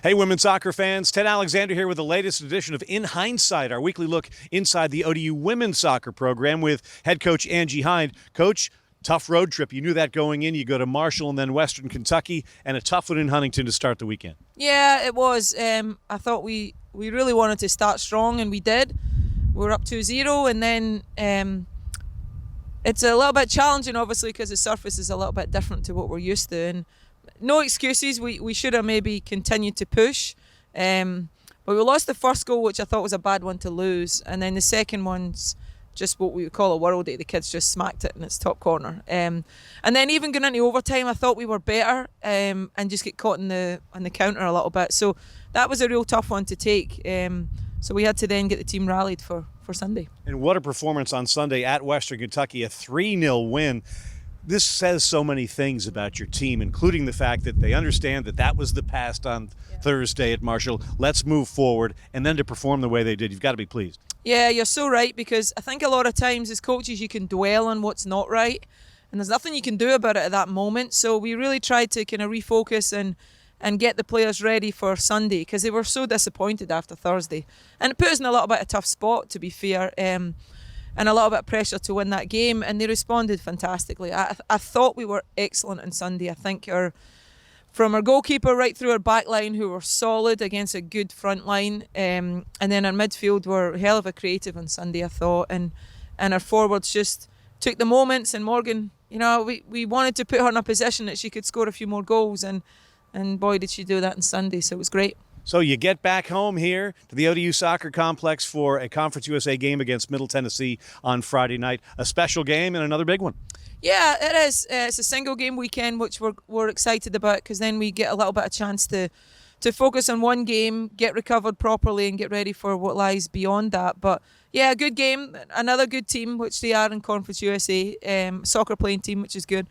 Hey, women's soccer fans. Ted Alexander here with the latest edition of In Hindsight, our weekly look inside the ODU women's soccer program with head coach Angie Hyde. Coach, tough road trip. You knew that going in. You go to Marshall and then Western Kentucky, and a tough one in Huntington to start the weekend. Yeah, it was. I thought we really wanted to start strong, and we did. We were up 2-0, and then it's a little bit challenging, obviously, because the surface is a little bit different to what we're used to. And no excuses. We should have maybe continued to push. But we lost the first goal, which I thought was a bad one to lose. And then the second one's just what we would call a worldie. The kids just smacked it in its top corner. And then even going into overtime, I thought we were better and just get caught on the counter a little bit. So that was a real tough one to take. So we had to then get the team rallied for Sunday. And what a performance on Sunday at Western Kentucky, a 3-0 win. This says so many things about your team, including the fact that they understand that that was the past on Thursday at Marshall. Let's move forward, and then to perform the way they did, you've got to be pleased. Yeah, you're so right, because I think a lot of times as coaches you can dwell on what's not right, and there's nothing you can do about it at that moment. So we really tried to kind of refocus and get the players ready for Sunday, because they were so disappointed after Thursday. And it put us in a little bit of a tough spot, to be fair. And a little bit of pressure to win that game, and they responded fantastically. I thought we were excellent on Sunday. I think from our goalkeeper right through our back line, who were solid against a good front line, and then our midfield were hell of a creative on Sunday, I thought, and our forwards just took the moments. And Morgan, we wanted to put her in a position that she could score a few more goals, and boy did she do that on Sunday, so it was great. So you get back home here to the ODU Soccer Complex for a Conference USA game against Middle Tennessee on Friday night. A special game and another big one. Yeah, it is. It's a single game weekend, which we're excited about, because then we get a little bit of chance to focus on one game, get recovered properly, and get ready for what lies beyond that. But yeah, a good game, another good team, which they are in Conference USA, soccer playing team, which is good.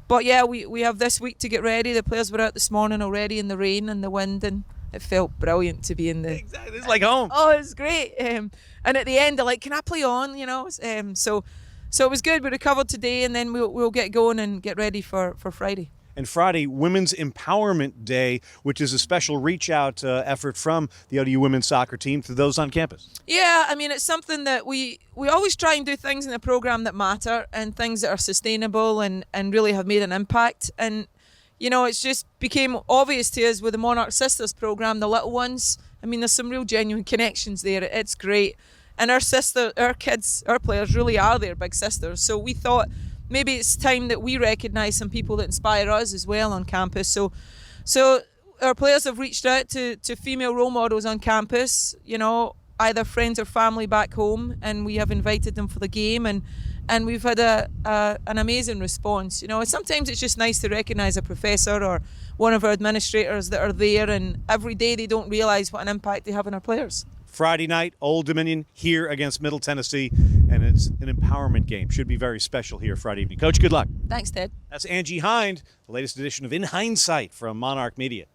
But yeah, we have this week to get ready. The players were out this morning already in the rain and the wind, and it felt brilliant to be in the... Exactly, it's like home. Oh, it's great. And at the end, they're like, can I play on? So it was good. We recovered today, and then we'll get going and get ready for Friday. And Friday, Women's Empowerment Day, which is a special reach-out effort from the ODU women's soccer team to those on campus. Yeah, I mean, it's something that we always try and do things in the program that matter, and things that are sustainable and really have made an impact. And, it's just became obvious to us with the Monarch Sisters program, the little ones. I mean, there's some real genuine connections there. It's great. And our kids, our players really are their big sisters. So we thought maybe it's time that we recognise some people that inspire us as well on campus. So our players have reached out to female role models on campus, either friends or family back home, and we have invited them for the game, and we've had an amazing response. Sometimes it's just nice to recognise a professor or one of our administrators that are there, and every day they don't realise what an impact they have on our players. Friday night, Old Dominion here against Middle Tennessee, and it's an empowerment game. Should be very special here Friday evening. Coach, good luck. Thanks, Ted. That's Angie Hyde, the latest edition of In Hindsight from Monarch Media.